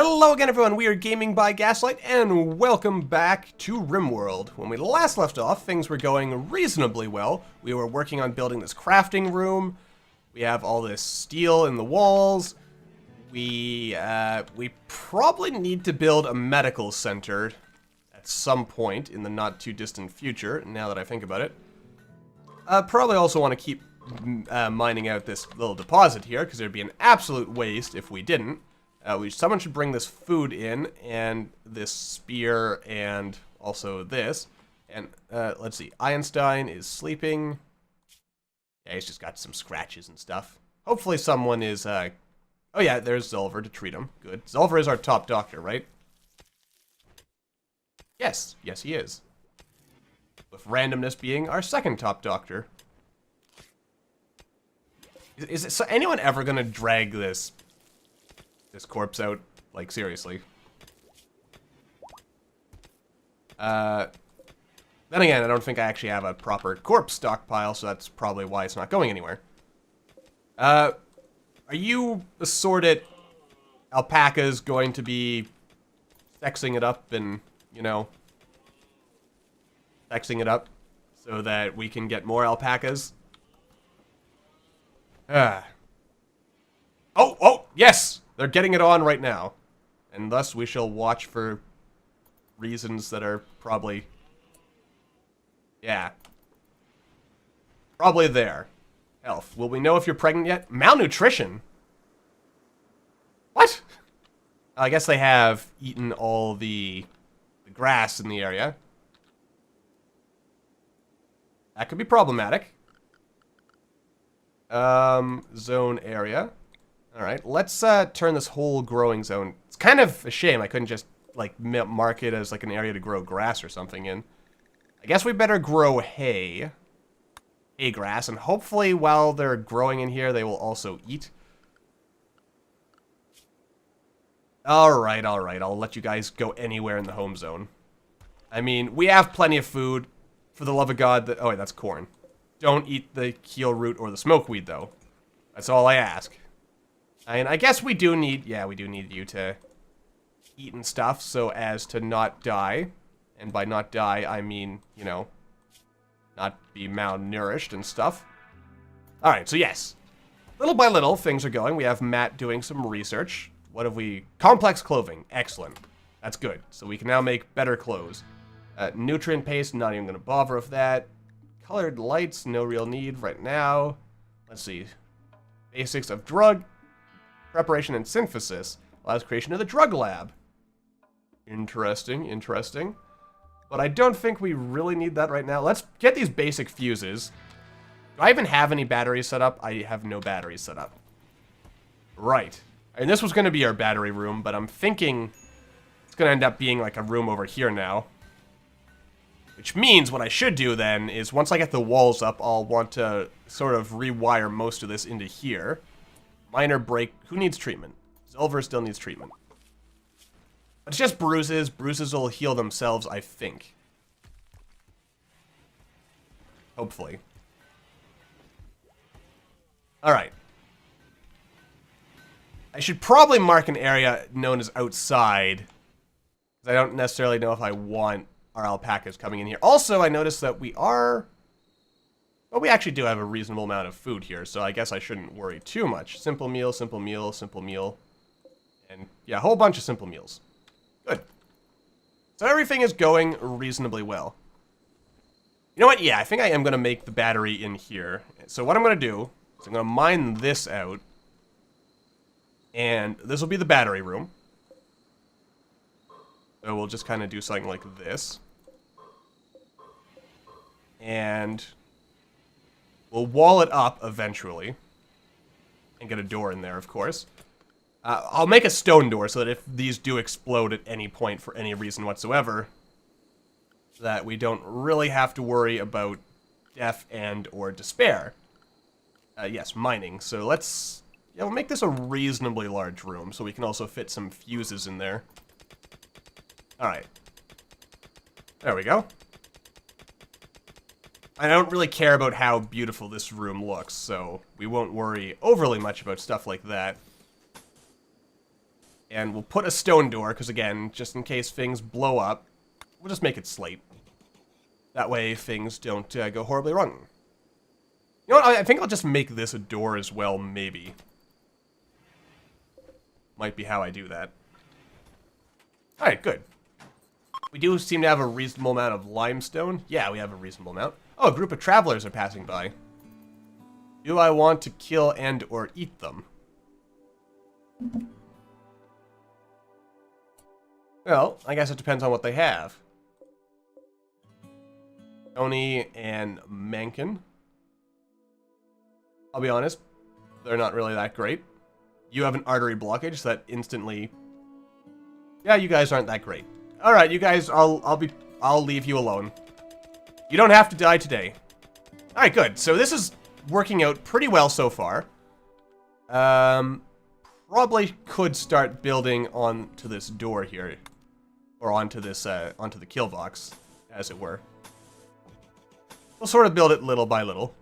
Hello again, everyone. We are Gaming by Gaslight, and welcome back to Rimworld. When we last left off, things were going reasonably well. We were working on building this crafting room. We have all this steel in the walls. We probably need to build a medical center at some point in the not too distant future, now that I think about it. Probably also want to keep mining out this little deposit here, because there'd be an absolute waste if we didn't. Someone should bring this food in, and this spear, and also this. And, let's see, Einstein is sleeping. Yeah, he's just got some scratches and stuff. Hopefully someone is, oh yeah, there's Zulver to treat him. Good. Zulver is our top doctor, right? Yes, yes he is. With randomness being our second top doctor. Is anyone ever gonna drag this corpse out? Like, seriously. Then again, I don't think I actually have a proper corpse stockpile, so that's probably why it's not going anywhere. Are you assorted alpacas going to be sexing it up and, you know, sexing it up so that we can get more alpacas? Oh, yes! They're getting it on right now. And thus we shall watch for reasons that are probably... yeah. Probably there. Health. Will we know if you're pregnant yet? Malnutrition? What? I guess they have eaten all the grass in the area. That could be problematic. Zone area. Alright, let's turn this whole growing zone. It's kind of a shame I couldn't just, like, mark it as, like, an area to grow grass or something in. I guess we better grow hay. Hay grass, and hopefully while they're growing in here, they will also eat. Alright, I'll let you guys go anywhere in the home zone. I mean, we have plenty of food. For the love of God, oh wait, that's corn. Don't eat the keel root or the smokeweed, though. That's all I ask. And I guess we do need, yeah, we do need you to eat and stuff so as to not die. And by not die, I mean, you know, not be malnourished and stuff. Alright, so yes. Little by little, things are going. We have Matt doing some research. What have we? Complex clothing. Excellent. That's good. So we can now make better clothes. Nutrient paste, not even going to bother with that. Colored lights, no real need right now. Let's see. Basics of drug preparation and synthesis allows creation of the drug lab. Interesting, interesting. But I don't think we really need that right now. Let's get these basic fuses. Do I even have any batteries set up? I have no batteries set up. Right. And this was going to be our battery room, but I'm thinking it's going to end up being like a room over here now. Which means what I should do then is once I get the walls up, I'll want to sort of rewire most of this into here. Minor break. Who needs treatment? Zulver still needs treatment. But it's just bruises. Bruises will heal themselves, I think. Hopefully. Alright. I should probably mark an area known as outside. Because I don't necessarily know if I want our alpacas coming in here. Also, I noticed that we are... well, we actually do have a reasonable amount of food here, so I guess I shouldn't worry too much. Simple meal, simple meal, simple meal. And, yeah, a whole bunch of simple meals. Good. So everything is going reasonably well. You know what? Yeah, I think I am going to make the battery in here. So what I'm going to do is I'm going to mine this out. And this will be the battery room. So we'll just kind of do something like this. And we'll wall it up eventually. And get a door in there, of course. I'll make a stone door so that if these do explode at any point for any reason whatsoever, that we don't really have to worry about death and or despair. Yes, mining. So let's... yeah, we'll make this a reasonably large room so we can also fit some fuses in there. Alright. There we go. I don't really care about how beautiful this room looks, so we won't worry overly much about stuff like that. And we'll put a stone door, because again, just in case things blow up, we'll just make it slate. That way things don't go horribly wrong. You know what, I think I'll just make this a door as well, maybe. Might be how I do that. Alright, good. We do seem to have a reasonable amount of limestone. Yeah, we have a reasonable amount. Oh, a group of travelers are passing by. Do I want to kill and or eat them? Well, I guess it depends on what they have. Tony and Mencken. I'll be honest, they're not really that great. You have an artery blockage, so that instantly... Yeah, you guys aren't that great. Alright, you guys, I'll leave you alone. You don't have to die today. Alright, good. So this is working out pretty well so far. Probably could start building onto this door here. Or onto this, onto the kill box, as it were. We'll sort of build it little by little.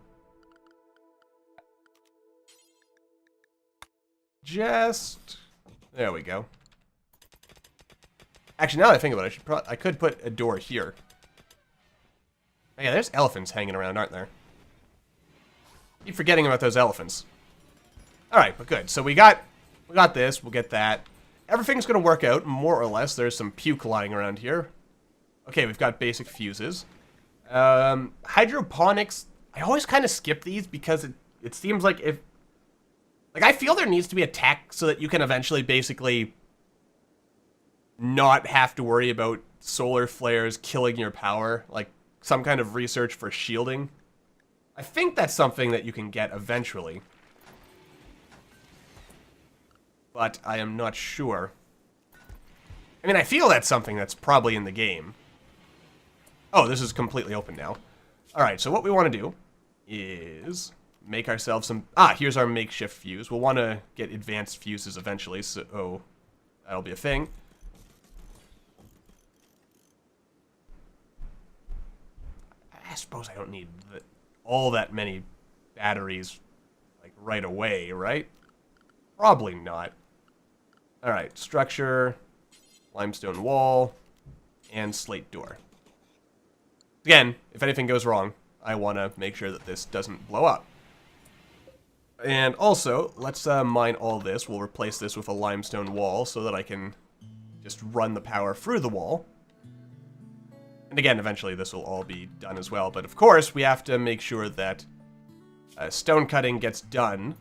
Just... There we go. Actually, now that I think about it, I could put a door here. Oh, yeah, there's elephants hanging around, aren't there? Keep forgetting about those elephants. Alright, but good. So we got this, we'll get that. Everything's gonna work out, more or less. There's some puke lying around here. Okay, we've got basic fuses. Hydroponics, I always kind of skip these because it seems like if... Like, I feel there needs to be a tech so that you can eventually basically not have to worry about solar flares killing your power. Like, some kind of research for shielding. I think that's something that you can get eventually. But I am not sure. I mean, I feel that's something that's probably in the game. Oh, this is completely open now. Alright, so what we want to do is... make ourselves some... Ah, here's our makeshift fuse. We'll want to get advanced fuses eventually, so that'll be a thing. I suppose I don't need all that many batteries, like, right away, right? Probably not. Alright, structure, limestone wall, and slate door. Again, if anything goes wrong, I want to make sure that this doesn't blow up. And also, let's mine all this. We'll replace this with a limestone wall so that I can just run the power through the wall. And again, eventually this will all be done as well. But of course, we have to make sure that stone cutting gets done.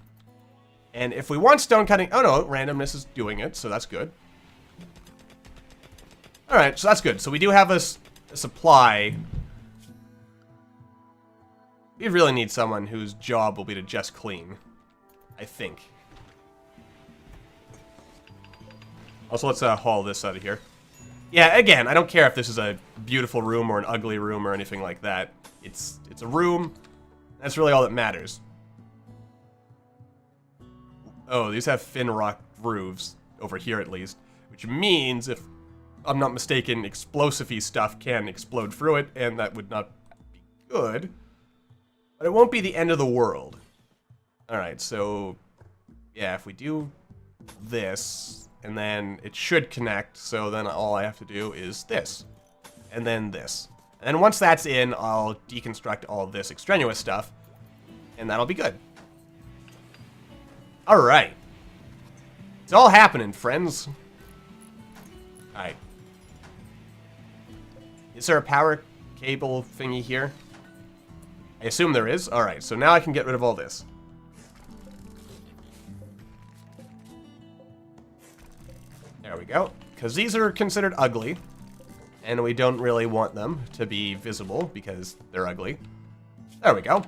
And if we want stone cutting... Oh no, randomness is doing it, so that's good. Alright, so that's good. So we do have a supply... We really need someone whose job will be to just clean. I think. Also, let's haul this out of here. Yeah, again, I don't care if this is a beautiful room or an ugly room or anything like that. It's a room. That's really all that matters. Oh, these have thin rock roofs, over here at least. Which means, if I'm not mistaken, explosive-y stuff can explode through it, and that would not be good. But it won't be the end of the world. Alright, so... yeah, if we do this, and then it should connect, so then all I have to do is this. And then this. And then once that's in, I'll deconstruct all this extraneous stuff, and that'll be good. Alright. It's all happening, friends. Alright. Is there a power cable thingy here? I assume there is. Alright, so now I can get rid of all this. There we go. Because these are considered ugly. And we don't really want them to be visible because they're ugly. There we go.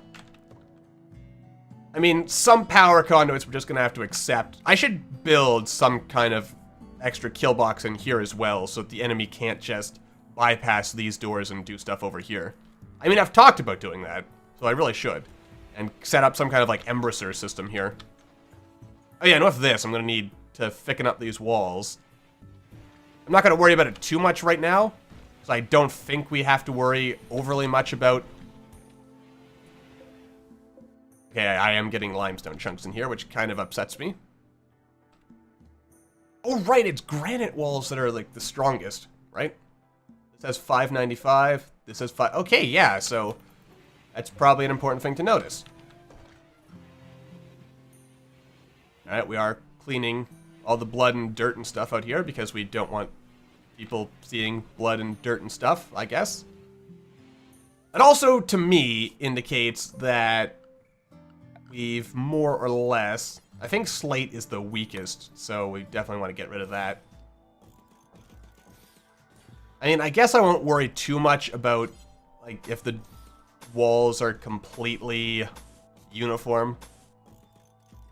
I mean, some power conduits we're just going to have to accept. I should build some kind of extra kill box in here as well so that the enemy can't just bypass these doors and do stuff over here. I mean, I've talked about doing that, so I really should. And set up some kind of, like, embrisser system here. Oh yeah, and with this, I'm going to need to thicken up these walls. I'm not going to worry about it too much right now, so I don't think we have to worry overly much about... Okay, I am getting limestone chunks in here, which kind of upsets me. Oh, right, it's granite walls that are, like, the strongest, right? This has 595. This has 5... Okay, yeah, so that's probably an important thing to notice. Alright, we are cleaning all the blood and dirt and stuff out here because we don't want people seeing blood and dirt and stuff, I guess. It also, to me, indicates that we've more or less... I think slate is the weakest, so we definitely want to get rid of that. I mean, I guess I won't worry too much about, like, if the walls are completely uniform.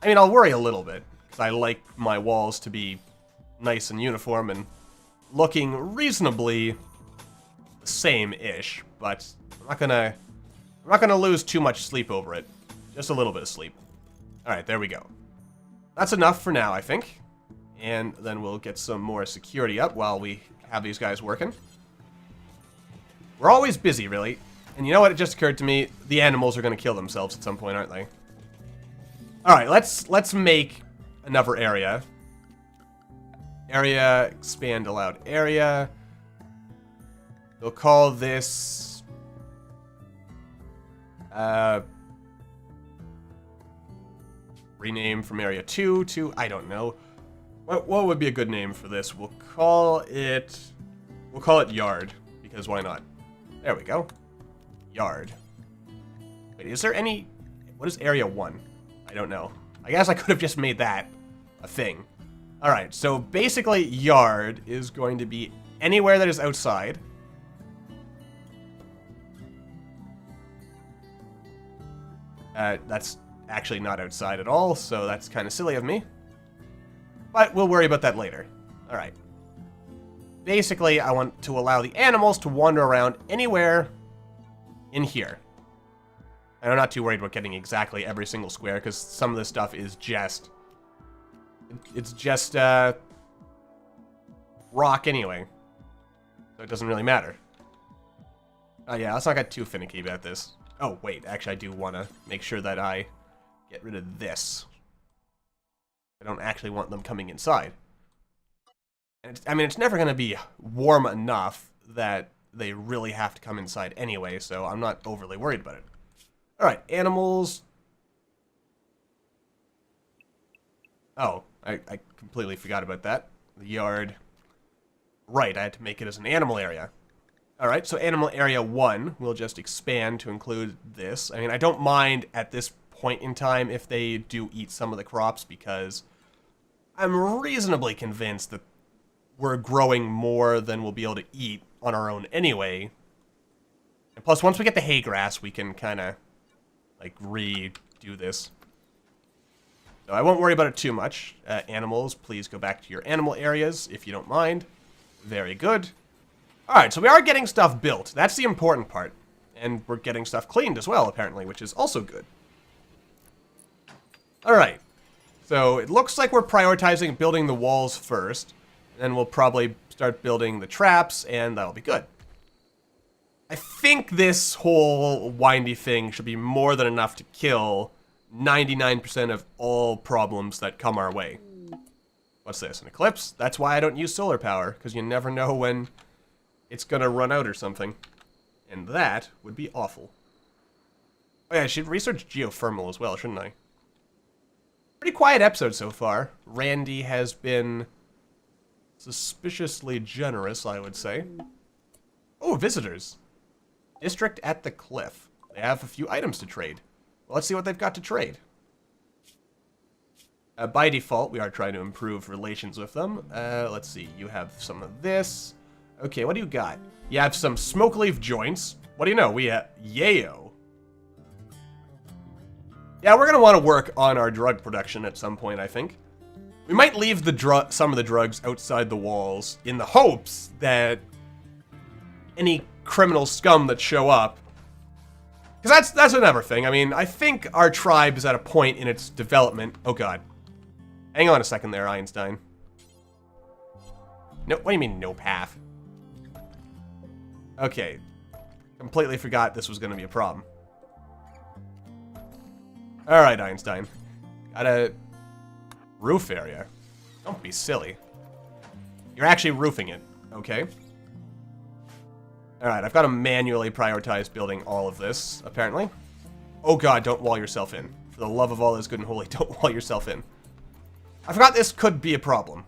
I mean, I'll worry a little bit, because I like my walls to be nice and uniform and looking reasonably the same-ish, but I'm not gonna lose too much sleep over it. Just a little bit of sleep. Alright, there we go. That's enough for now, I think. And then we'll get some more security up while we have these guys working. We're always busy, really. And you know what? It just occurred to me, the animals are gonna kill themselves at some point, aren't they? Alright, let's make another area. Area, expand allowed area. We'll call this... rename from area 2 to... I don't know. What would be a good name for this? We'll call it Yard, because why not? There we go. Yard. Wait, is there any... What is area 1? I don't know. I guess I could have just made that a thing. Alright, so basically yard is going to be anywhere that is outside. That's actually not outside at all, so that's kind of silly of me. But we'll worry about that later. Alright. Basically, I want to allow the animals to wander around anywhere in here. And I'm not too worried about getting exactly every single square, because some of this stuff is just... It's just, rock anyway. So it doesn't really matter. Oh yeah, let's not get too finicky about this. Oh, wait, actually I do want to make sure that I get rid of this. I don't actually want them coming inside. And I mean, it's never going to be warm enough that they really have to come inside anyway, so I'm not overly worried about it. Alright, animals. Oh, I completely forgot about that. The yard. Right, I had to make it as an animal area. Alright, so animal area 1 will just expand to include this. I mean, I don't mind at this point in time if they do eat some of the crops, because I'm reasonably convinced that we're growing more than we'll be able to eat on our own anyway. And plus, once we get the hay grass, we can kind of, like, redo this. So I won't worry about it too much. Animals, please go back to your animal areas, if you don't mind. Very good. Alright, so we are getting stuff built. That's the important part. And we're getting stuff cleaned as well, apparently, which is also good. Alright. So it looks like we're prioritizing building the walls first. Then we'll probably start building the traps, and that'll be good. I think this whole windy thing should be more than enough to kill 99% of all problems that come our way. What's this, an eclipse? That's why I don't use solar power, because you never know when it's gonna run out or something. And that would be awful. Oh yeah, I should research geothermal as well, shouldn't I? Pretty quiet episode so far. Randy has been suspiciously generous, I would say. Oh, visitors. District at the Cliff. They have a few items to trade. Well, let's see what they've got to trade. By default, we are trying to improve relations with them. Let's see. You have some of this. Okay, what do you got? You have some smoke leaf joints. What do you know? We have yayo. Yeah, we're going to want to work on our drug production at some point, I think. We might leave the some of the drugs outside the walls in the hopes that any criminal scum that show up... Because that's another thing. I mean, I think our tribe is at a point in its development... Oh, God. Hang on a second there, Einstein. No, what do you mean, no path? Okay. Completely forgot this was going to be a problem. Alright, Einstein. Got a roof area. Don't be silly. You're actually roofing it. Okay. Alright, I've got to manually prioritize building all of this, apparently. Oh god, don't wall yourself in. For the love of all that is good and holy, don't wall yourself in. I forgot this could be a problem.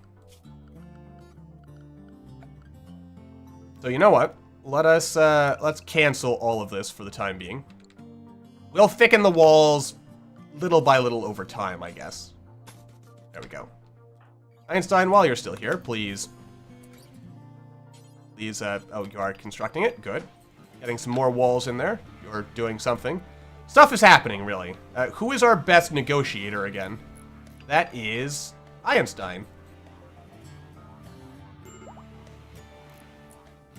So you know what? Let's cancel all of this for the time being. We'll thicken the walls little by little over time, I guess. There we go. Einstein, while you're still here, please. Please, oh, you are constructing it. Good. Getting some more walls in there. You're doing something. Stuff is happening, really. Who is our best negotiator again? That is Einstein.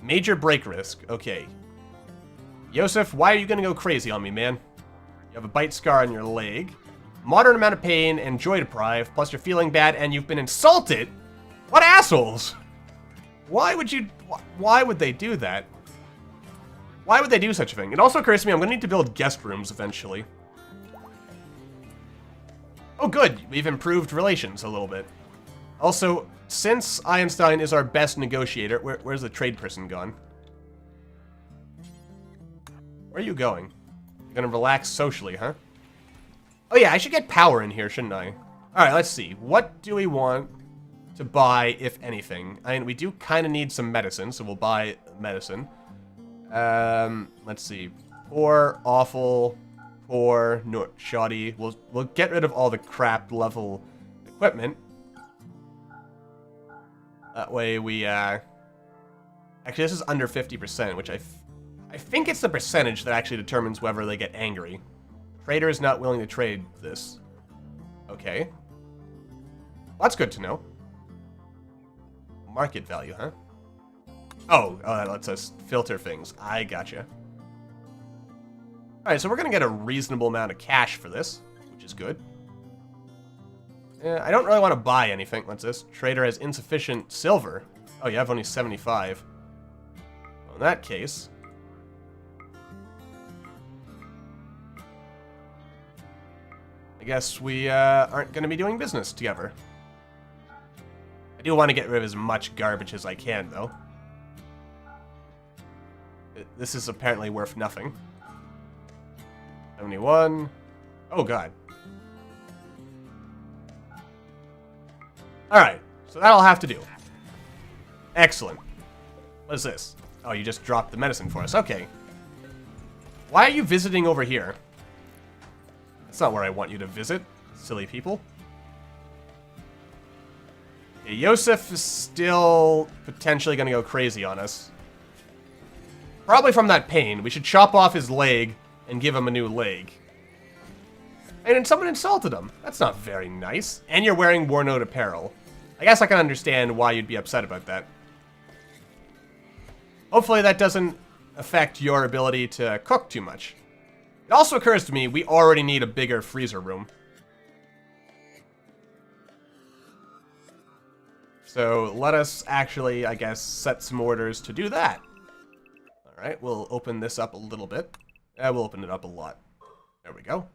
Major break risk. Okay. Yosef, why are you gonna go crazy on me, man? You have a bite scar on your leg. Moderate amount of pain and joy deprived, plus you're feeling bad and you've been insulted? What assholes? Why would they do that? Why would they do such a thing? It also occurs to me I'm gonna need to build guest rooms eventually. Oh good, we've improved relations a little bit. Also, since Einstein is our best negotiator, where's the trade person gone? Where are you going? You're gonna relax socially, huh? Oh yeah, I should get power in here, shouldn't I? Alright, let's see. What do we want to buy, if anything? I mean, we do kind of need some medicine, so we'll buy medicine. Let's see. Poor, awful, poor, no, shoddy. We'll get rid of all the crap level equipment. That way we, actually this is under 50%, which I think it's the percentage that actually determines whether they get angry. Trader is not willing to trade this. Okay. Well, that's good to know. Market value, huh? Oh, that lets us filter things. I gotcha. Alright, so we're gonna get a reasonable amount of cash for this, which is good. I don't really want to buy anything. What's this? Trader has insufficient silver. Oh, you have only 75. Well, in that case... I guess we aren't going to be doing business together. I do want to get rid of as much garbage as I can, though. This is apparently worth nothing. 71. Oh, God. Alright, so that'll have to do. Excellent. What is this? Oh, you just dropped the medicine for us. Okay. Why are you visiting over here? That's not where I want you to visit, silly people. Okay, Yosef is still potentially going to go crazy on us. Probably from that pain. We should chop off his leg and give him a new leg. And then someone insulted him. That's not very nice. And you're wearing War Note apparel. I guess I can understand why you'd be upset about that. Hopefully that doesn't affect your ability to cook too much. It also occurs to me we already need a bigger freezer room. So let us actually, I guess, set some orders to do that. Alright, we'll open this up a little bit. We'll open it up a lot. There we go.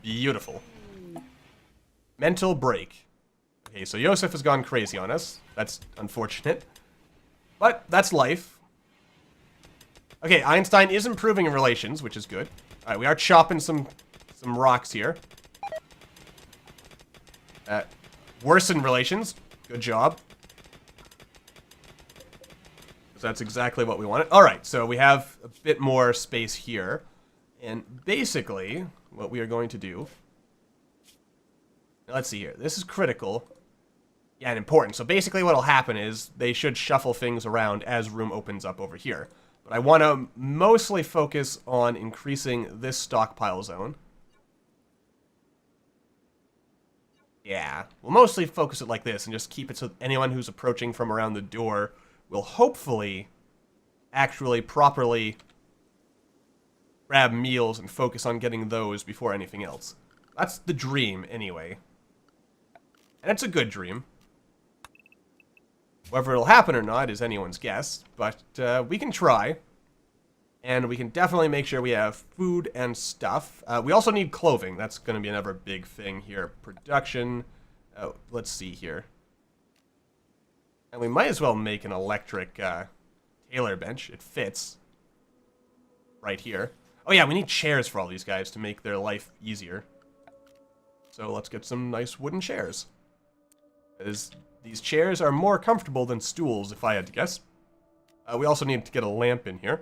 Beautiful. Mental break. Okay, so Yosef has gone crazy on us. That's unfortunate. But that's life. Okay, Einstein is improving in relations, which is good. Alright, we are chopping some rocks here. Worsen relations. Good job. So that's exactly what we wanted. Alright, so we have a bit more space here. And basically, what we are going to do... Let's see here. This is critical. Yeah, and important. So basically what will happen is they should shuffle things around as room opens up over here. But I want to mostly focus on increasing this stockpile zone. Yeah, we'll mostly focus it like this and just keep it so anyone who's approaching from around the door will hopefully actually properly grab meals and focus on getting those before anything else. That's the dream, anyway. And it's a good dream. Whether it'll happen or not is anyone's guess, but we can try. And we can definitely make sure we have food and stuff. We also need clothing. That's going to be another big thing here. Production. Oh, let's see here. And we might as well make an electric tailor bench. It fits. Right here. Oh yeah, we need chairs for all these guys to make their life easier. So let's get some nice wooden chairs. As these chairs are more comfortable than stools, if I had to guess. We also need to get a lamp in here.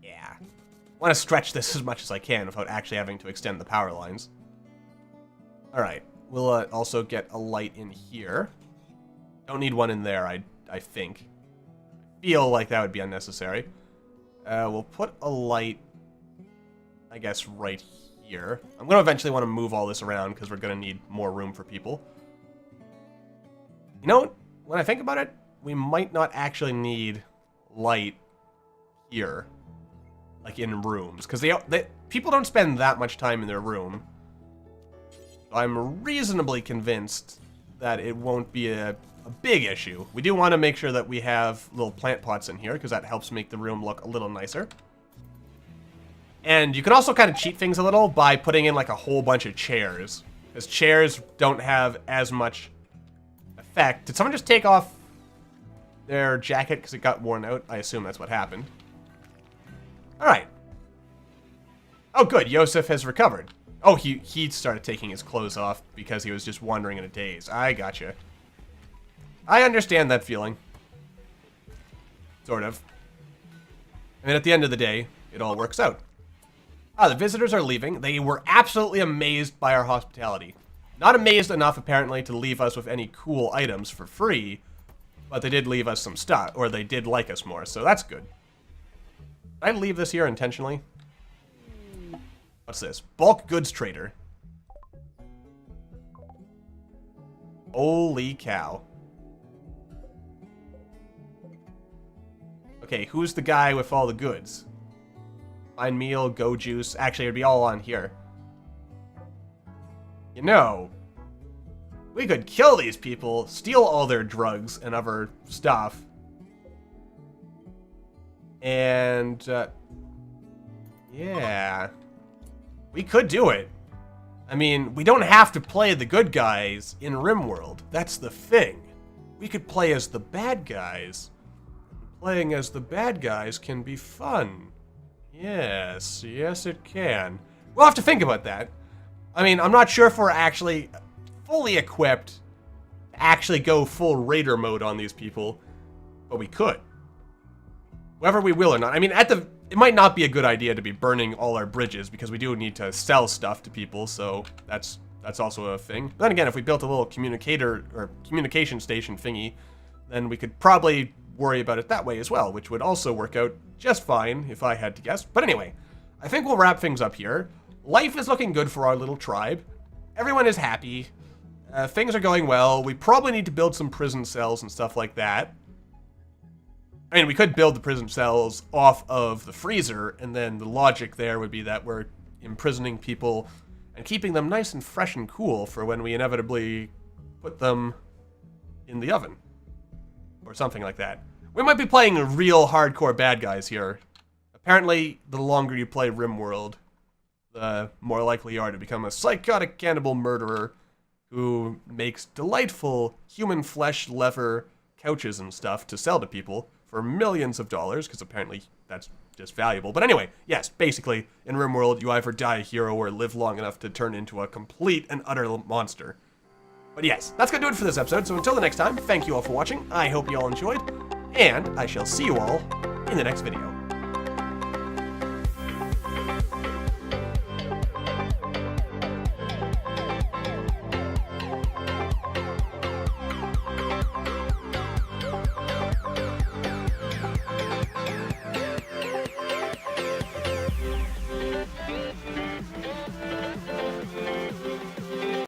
Yeah. I want to stretch this as much as I can without actually having to extend the power lines. Alright, we'll also get a light in here. Don't need one in there, I think. I feel like that would be unnecessary. We'll put a light, I guess, right here. I'm going to eventually want to move all this around because we're going to need more room for people. You know, when I think about it, we might not actually need light here, like in rooms, because people don't spend that much time in their room. I'm reasonably convinced that it won't be a big issue. We do want to make sure that we have little plant pots in here, because that helps make the room look a little nicer. And you can also kind of cheat things a little by putting in like a whole bunch of chairs, because chairs don't have as much effect. Did someone just take off their jacket because it got worn out? I assume that's what happened. Alright. Oh good, Yosef has recovered. Oh, he started taking his clothes off because he was just wandering in a daze. I gotcha. I understand that feeling. Sort of. I mean, at the end of the day, it all works out. Ah, the visitors are leaving. They were absolutely amazed by our hospitality. Not amazed enough, apparently, to leave us with any cool items for free, but they did leave us some stuff, or they did like us more, so that's good. Did I leave this here intentionally? What's this? Bulk goods trader. Holy cow. Okay, who's the guy with all the goods? Fine meal, go juice. Actually, it'd be all on here. You know, we could kill these people, steal all their drugs and other stuff. And, yeah. We could do it. I mean, we don't have to play the good guys in Rimworld. That's the thing. We could play as the bad guys. Playing as the bad guys can be fun. Yes, yes it can. We'll have to think about that. I mean, I'm not sure if we're actually fully equipped to actually go full raider mode on these people, but we could. Whether we will or not. I mean, it might not be a good idea to be burning all our bridges because we do need to sell stuff to people, so that's also a thing. Then again, if we built a little communicator or communication station thingy, then we could probably worry about it that way as well, which would also work out just fine if I had to guess. But anyway, I think we'll wrap things up here. Life is looking good for our little tribe. Everyone is happy. Things are going well. We probably need to build some prison cells and stuff like that. I mean, we could build the prison cells off of the freezer, and then the logic there would be that we're imprisoning people and keeping them nice and fresh and cool for when we inevitably put them in the oven. Or something like that. We might be playing real hardcore bad guys here. Apparently, the longer you play Rimworld, the more likely you are to become a psychotic cannibal murderer who makes delightful human flesh leather couches and stuff to sell to people for millions of dollars, because apparently that's just valuable. But anyway, yes, basically, in Rimworld, you either die a hero or live long enough to turn into a complete and utter monster. But yes, that's going to do it for this episode, so until the next time, thank you all for watching, I hope you all enjoyed, and I shall see you all in the next video.